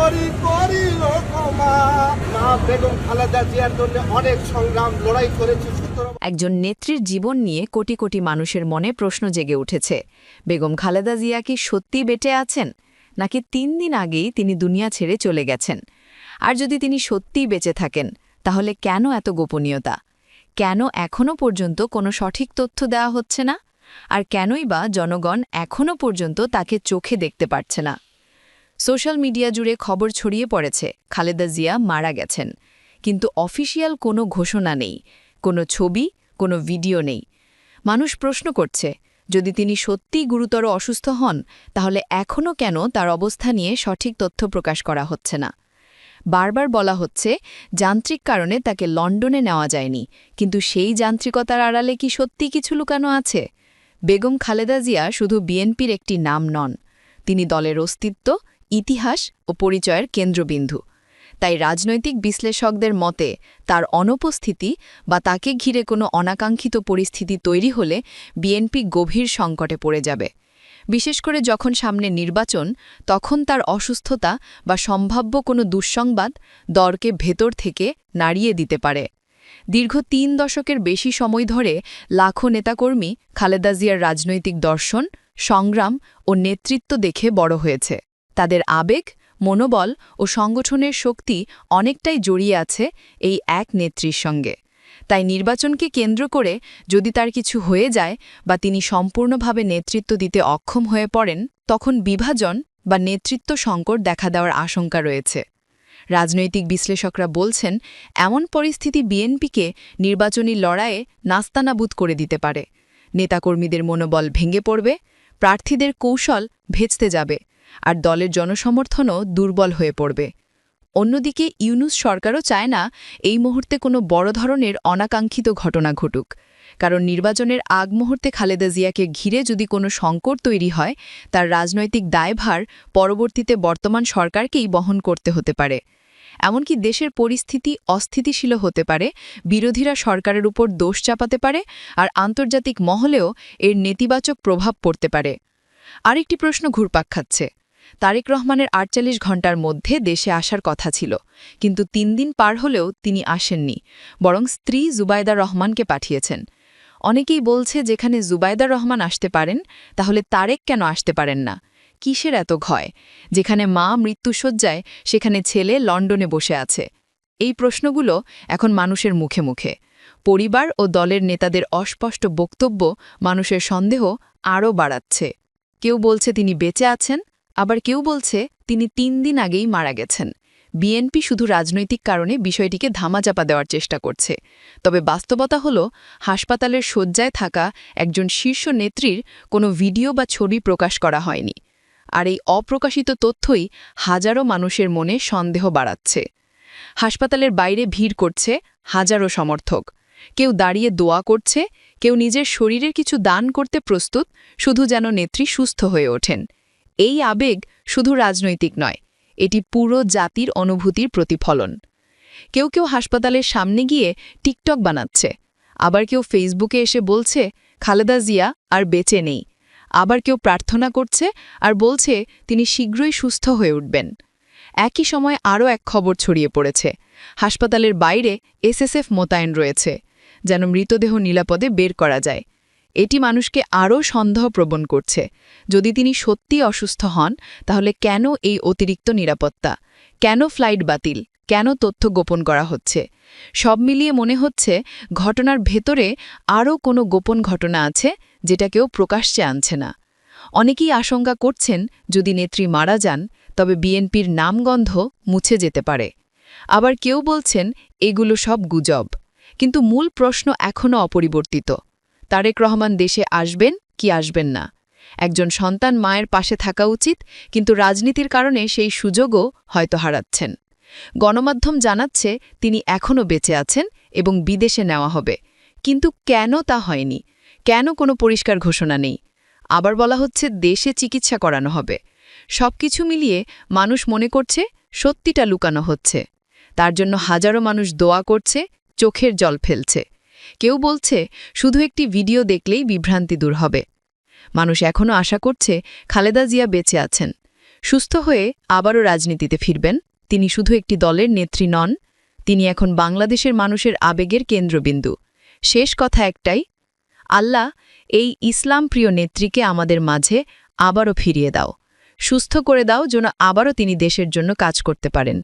করি করি ক্ষমা। মা বেগম খালেদা জিয়ার জন্য অনেক সংগ্রাম লড়াই করেছি। একজন নেত্রীর জীবন নিয়ে কোটি কোটি মানুষের মনে প্রশ্ন জেগে উঠেছে। বেগম খালেদা জিয়া কি সত্যিই বেঁচে আছেন, নাকি ৩ দিন আগেই তিনি দুনিয়া ছেড়ে চলে গেছেন? আর যদি তিনি সত্যিই বেঁচে থাকেন, তাহলে কেন এত গোপনীয়তা? কেন এখনও পর্যন্ত কোনো সঠিক তথ্য দেওয়া হচ্ছে না? আর কেনই বা জনগণ এখনও পর্যন্ত তাকে চোখে দেখতে পারছে না? সোশ্যাল মিডিয়া জুড়ে খবর ছড়িয়ে পড়েছে খালেদা জিয়া মারা গেছেন, কিন্তু অফিসিয়াল কোনো ঘোষণা নেই, কোনো ছবি, কোনো ভিডিও নেই। মানুষ প্রশ্ন করছে, যদি তিনি সত্যিই গুরুতর অসুস্থ হন, তাহলে এখনও কেন তার অবস্থা নিয়ে সঠিক তথ্য প্রকাশ করা হচ্ছে না? বারবার বলা হচ্ছে যান্ত্রিক কারণে তাকে লন্ডনে নেওয়া যায়নি, কিন্তু সেই যান্ত্রিকতার আড়ালে কি সত্যিই কিছু লুকানো আছে? বেগম খালেদা জিয়া শুধু বিএনপির একটি নাম নন, তিনি দলের অস্তিত্ব, ইতিহাস ও পরিচয়ের কেন্দ্রবিন্দু। তাই রাজনৈতিক বিশ্লেষকদের মতে তার অনুপস্থিতি বা তাকে ঘিরে কোনো অনাকাঙ্ক্ষিত পরিস্থিতি তৈরি হলে বিএনপি গভীর সংকটে পড়ে যাবে। বিশেষ করে যখন সামনে নির্বাচন, তখন তার অসুস্থতা বা সম্ভাব্য কোনো দুঃসংবাদ দলকে ভেতর থেকে নাড়িয়ে দিতে পারে। দীর্ঘ ৩ দশকের বেশি সময় ধরে লাখো নেতাকর্মী খালেদা জিয়ার রাজনৈতিক দর্শন, সংগ্রাম ও নেতৃত্ব দেখে বড় হয়েছে। তাদের আবেগ, মনোবল ও সংগঠনের শক্তি অনেকটাই জড়িয়ে আছে এই এক নেত্রীর সঙ্গে। তাই নির্বাচনকে কেন্দ্র করে যদি তার কিছু হয়ে যায় বা তিনি সম্পূর্ণভাবে নেতৃত্ব দিতে অক্ষম হয়ে পড়েন, তখন বিভাজন বা নেতৃত্ব সংকট দেখা দেওয়ার আশঙ্কা রয়েছে। রাজনৈতিক বিশ্লেষকরা বলছেন, এমন পরিস্থিতি বিএনপিকে নির্বাচনী লড়াইয়ে নাস্তানাবুদ করে দিতে পারে। নেতাকর্মীদের মনোবল ভেঙে পড়বে, প্রার্থীদের কৌশল ভেস্তে যাবে, আর দলের জনসমর্থনও দুর্বল হয়ে পড়বে। অন্যদিকে ইউনূস সরকারও চায় না এই মুহূর্তে কোনো বড় ধরনের অনাকাঙ্ক্ষিত ঘটনা ঘটুক, কারণ নির্বাচনের আগ মুহূর্তে খালেদা জিয়াকে ঘিরে যদি কোনো সংকট তৈরি হয়, তার রাজনৈতিক দায়ভার পরবর্তীতে বর্তমান সরকারকেই বহন করতে হতে পারে। এমনকি দেশের পরিস্থিতি অস্থিতিশীল হতে পারে, বিরোধীরা সরকারের উপর দোষ চাপাতে পারে, আর আন্তর্জাতিক মহলেও এর নেতিবাচক প্রভাব পড়তে পারে। আরেকটি প্রশ্ন ঘুরপাক খাচ্ছে, তারেক রহমানের ৪৮ ঘণ্টার মধ্যে দেশে আসার কথা ছিল, কিন্তু ৩ দিন পার হলেও তিনি আসেননি, বরং স্ত্রী জুবাইদা রহমানকে পাঠিয়েছেন। অনেকেই বলছে, যেখানে জুবাইদা রহমান আসতে পারেন, তাহলে তারেক কেন আসতে পারেন না? কিসের এত ভয়? যেখানে মা মৃত্যুশয্যায়, সেখানে ছেলে লন্ডনে বসে আছে। এই প্রশ্নগুলো এখন মানুষের মুখে মুখে। পরিবার ও দলের নেতাদের অস্পষ্ট বক্তব্য মানুষের সন্দেহ আরও বাড়াচ্ছে। কেউ বলছে তিনি বেঁচে আছেন, আবার কেউ বলছে তিনি ৩ দিন আগেই মারা গেছেন। বিএনপি শুধু রাজনৈতিক কারণে বিষয়টিকে ধামাচাপা দেওয়ার চেষ্টা করছে, তবে বাস্তবতা হল হাসপাতালের শয্যায় থাকা একজন শীর্ষ নেত্রীর কোনো ভিডিও বা ছবি প্রকাশ করা হয়নি। আর এই অপ্রকাশিত তথ্যই হাজারো মানুষের মনে সন্দেহ বাড়াচ্ছে। হাসপাতালের বাইরে ভিড় করছে হাজারো সমর্থক, কেউ দাঁড়িয়ে দোয়া করছে, কেউ নিজের শরীরের কিছু দান করতে প্রস্তুত, শুধু যেন নেত্রী সুস্থ হয়ে ওঠেন। এই আবেগ শুধু রাজনৈতিক নয়, এটি পুরো জাতির অনুভূতির প্রতিফলন। কেউ কেউ হাসপাতালের সামনে গিয়ে টিকটক বানাচ্ছে, আবার কেউ ফেসবুকে এসে বলছে খালেদা জিয়া আর বেঁচে নেই, আবার কেউ প্রার্থনা করছে আর বলছে তিনি শীঘ্রই সুস্থ হয়ে উঠবেন। একই সময় আরও এক খবর ছড়িয়ে পড়েছে, হাসপাতালের বাইরে এসএসএফ মোতায়েন রয়েছে, যেন মৃতদেহ নিরাপদে বের করা যায়। এটি মানুষকে আরও সন্দেহপ্রবণ করছে, যদি তিনি সত্যি অসুস্থ হন, তাহলে কেন এই অতিরিক্ত নিরাপত্তা? কেন ফ্লাইট বাতিল? কেন তথ্য গোপন করা হচ্ছে? সব মিলিয়ে মনে হচ্ছে ঘটনার ভেতরে আরও কোনো গোপন ঘটনা আছে, যেটা কেউ প্রকাশ্যে আনছে না। অনেকেই আশঙ্কা করছেন, যদি নেত্রী মারা যান, তবে বিএনপির নামগন্ধ মুছে যেতে পারে। আবার কেউ বলছেন এগুলো সব গুজব, কিন্তু মূল প্রশ্ন এখনও অপরিবর্তিত। তারেক রহমান দেশে আসবেন কি আসবেন না? একজন সন্তান মায়ের পাশে থাকা উচিত, কিন্তু রাজনীতির কারণে সেই সুযোগও হয়তো হারাচ্ছেন। গণমাধ্যম জানাচ্ছে তিনি এখনও বেঁচে আছেন এবং বিদেশে নেওয়া হবে, কিন্তু কেন তা হয়নি? কেন কোনো পরিষ্কার ঘোষণা নেই? আবার বলা হচ্ছে দেশে চিকিৎসা করানো হবে। সবকিছু মিলিয়ে মানুষ মনে করছে সত্যিটা লুকানো হচ্ছে। তার জন্য হাজারো মানুষ দোয়া করছে, চোখের জল ফেলছে। কেউ বলছে শুধু একটি ভিডিও দেখলেই বিভ্রান্তি দূর হবে। মানুষ এখনও আশা করছে খালেদা জিয়া বেঁচে আছেন, সুস্থ হয়ে আবারও রাজনীতিতে ফিরবেন। তিনি শুধু একটি দলের নেত্রী নন, তিনি এখন বাংলাদেশের মানুষের আবেগের কেন্দ্রবিন্দু। শেষ কথা একটাই, আল্লাহ এই ইসলাম প্রিয় নেত্রীকে আমাদের মাঝে আবারও ফিরিয়ে দাও, সুস্থ করে দাও যেন আবারও তিনি দেশের জন্য কাজ করতে পারেন।